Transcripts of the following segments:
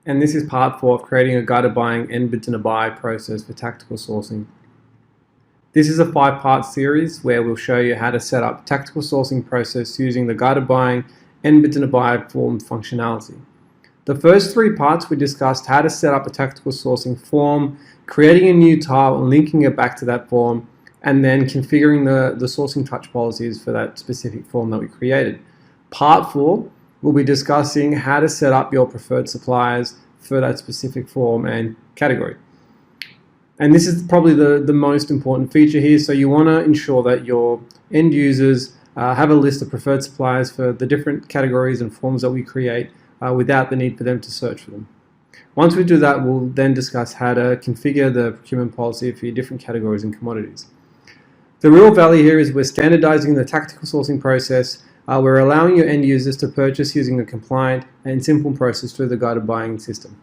and this is part 4 of creating a guided buying and bid and a buy process for tactical sourcing. This is a 5-part series where we'll show you how to set up tactical sourcing process using the guided buying and bid and a buy form functionality. The first 3 parts we discussed how to set up a tactical sourcing form, creating a new tile and linking it back to that form, and then configuring the sourcing touch policies for that specific form that we created. Part 4, we'll be discussing how to set up your preferred suppliers for that specific form and category. And this is probably the most important feature here, so you want to ensure that your end users have a list of preferred suppliers for the different categories and forms that we create without the need for them to search for them. Once we do that, we'll then discuss how to configure the procurement policy for your different categories and commodities. The real value here is we're standardizing the tactical sourcing process. We're allowing your end users to purchase using a compliant and simple process through the guided buying system.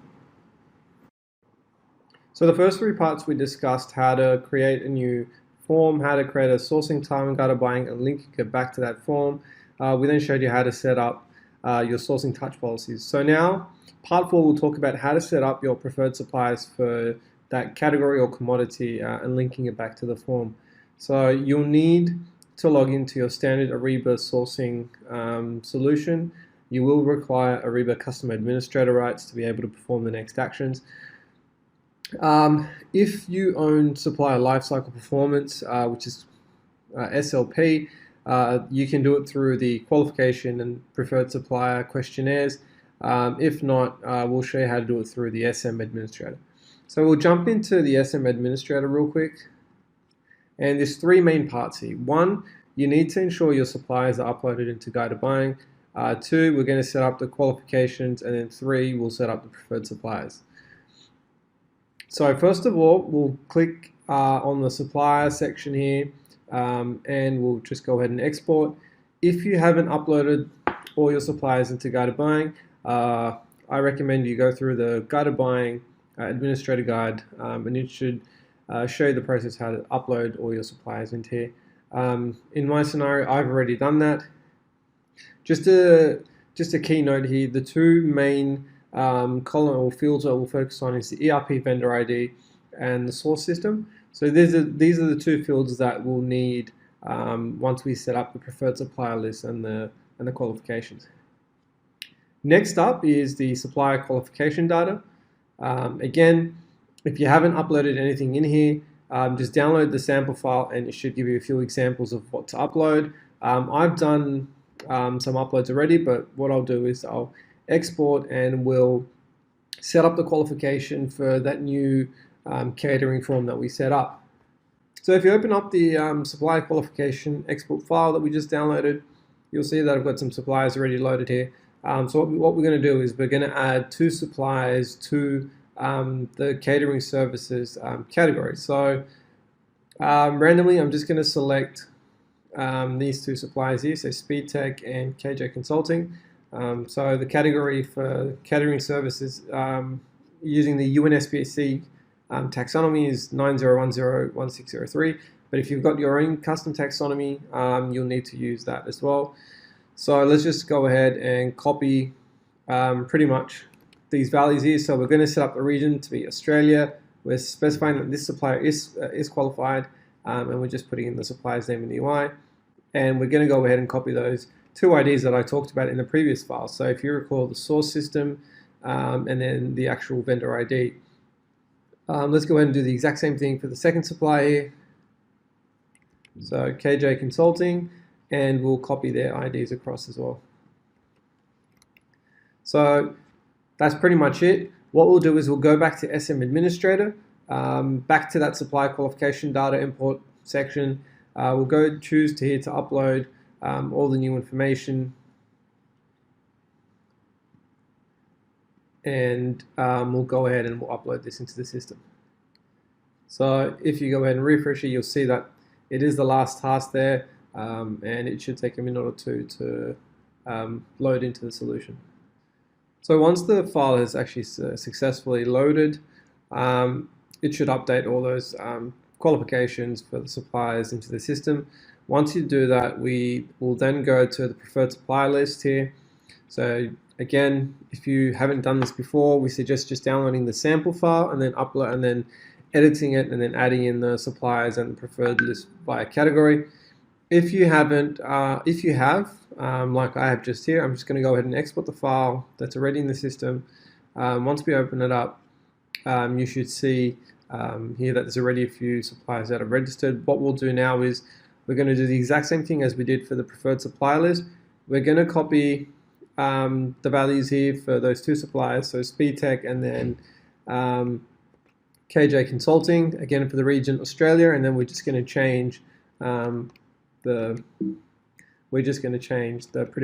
So the first 3 parts we discussed how to create a new form, how to create a sourcing tile in guided buying and link it back to that form. We then showed you how to set up your sourcing touch policies. So now, part 4 will talk about how to set up your preferred suppliers for that category or commodity and linking it back to the form. So you'll need to log into your standard Ariba sourcing solution. You will require Ariba custom administrator rights to be able to perform the next actions. If you own supplier lifecycle performance, which is SLP, you can do it through the qualification and preferred supplier questionnaires. If not, we'll show you how to do it through the SM administrator. So we'll jump into the SM administrator real quick. And there's 3 main parts here. 1, you need to ensure your suppliers are uploaded into guided buying. 2, we're going to set up the qualifications. And then 3, we'll set up the preferred suppliers. So first of all, we'll click on the supplier section here. And we'll just go ahead and export. If you haven't uploaded all your suppliers into guided buying, I recommend you go through the guided buying administrator guide, and it should show you the process how to upload all your suppliers into here. In my scenario, I've already done that. Just a key note here: the 2 main column or fields that we'll focus on is the ERP vendor ID and the source system. So these are the 2 fields that we'll need once we set up the preferred supplier list and the qualifications. Next up is the supplier qualification data. Again, if you haven't uploaded anything in here, just download the sample file and it should give you a few examples of what to upload. I've done some uploads already, but what I'll do is I'll export and we'll set up the qualification for that new catering form that we set up. So if you open up the supplier qualification export file that we just downloaded, you'll see that I've got some suppliers already loaded here. So what we're going to do is we're going to add 2 suppliers to the catering services category. So randomly, I'm just going to select these 2 suppliers here, so SpeedTech and KJ Consulting. So the category for catering services using the UNSPC taxonomy is 90101603, but if you've got your own custom taxonomy, you'll need to use that as well. So let's just go ahead and copy pretty much these values here. So we're going to set up the region to be Australia. We're specifying that this supplier is qualified, and we're just putting in the supplier's name in the UI. And we're going to go ahead and copy those 2 IDs that I talked about in the previous file. So if you recall the source system and then the actual vendor ID. Let's go ahead and do the exact same thing for the second supplier here. So KJ Consulting, and we'll copy their IDs across as well. So that's pretty much it. What we'll do is we'll go back to SM Administrator, back to that supplier qualification data import section. We'll go choose to here to upload all the new information. And we'll go ahead and we'll upload this into the system. So if you go ahead and refresh it, you'll see that it is the last task there, and it should take a minute or 2 to load into the solution. So once the file has actually successfully loaded, it should update all those qualifications for the suppliers into the system. Once you do that, we will then go to the preferred supplier list here. So Again, if you haven't done this before, we suggest just downloading the sample file and then upload and then editing it and then adding in the suppliers and the preferred list by category. If you haven't, if you have, like I have just here, I'm just going to go ahead and export the file that's already in the system. Once we open it up, you should see here that there's already a few suppliers that are registered. What we'll do now is we're going to do the exact same thing as we did for the preferred supplier list. We're going to copy the values here for those two suppliers, so Speedtech and then KJ Consulting, again for the region Australia, and then we're just going to change pretty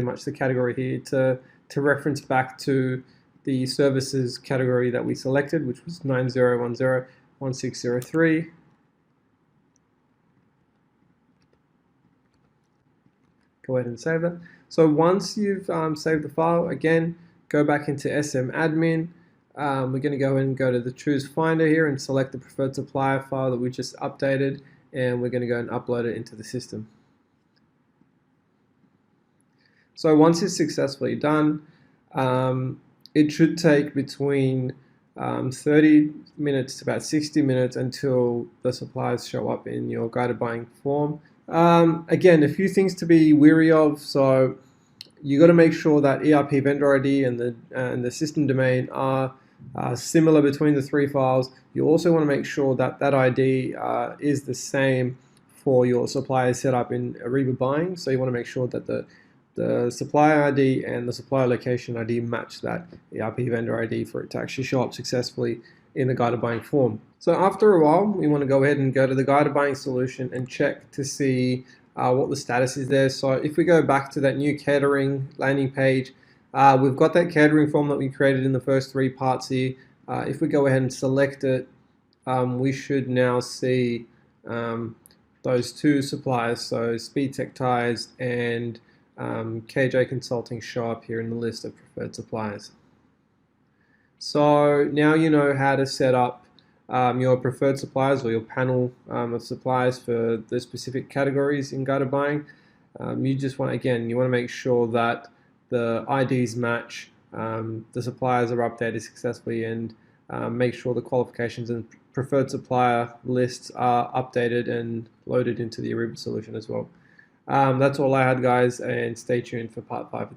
much the category here to reference back to the services category that we selected, which was 90101603. Go ahead and save that. So once you've saved the file, again, go back into SM admin. We're going to go ahead and go to the choose finder here and select the preferred supplier file that we just updated, and we're going to go and upload it into the system. So once it's successfully done, it should take between 30 minutes to about 60 minutes until the suppliers show up in your guided buying form. Again, a few things to be wary of. So you got to make sure that ERP vendor ID and the system domain are similar between the three files. You also want to make sure that that ID is the same for your supplier setup in Ariba buying. So you want to make sure that the supplier ID and the supplier location ID match that ERP vendor ID for it to actually show up successfully in the guided buying form. So after a while, we want to go ahead and go to the guided buying solution and check to see what the status is there. So if we go back to that new catering landing page, we've got that catering form that we created in the first three parts here. If we go ahead and select it, we should now see those two suppliers, so Speedtech Tires and KJ Consulting, show up here in the list of preferred suppliers. So now you know how to set up your preferred suppliers or your panel of suppliers for the specific categories in guided buying. You just want, again, you want to make sure that the IDs match, the suppliers are updated successfully, and make sure the qualifications and preferred supplier lists are updated and loaded into the Ariba solution as well. That's all I had, guys, and stay tuned for part 5.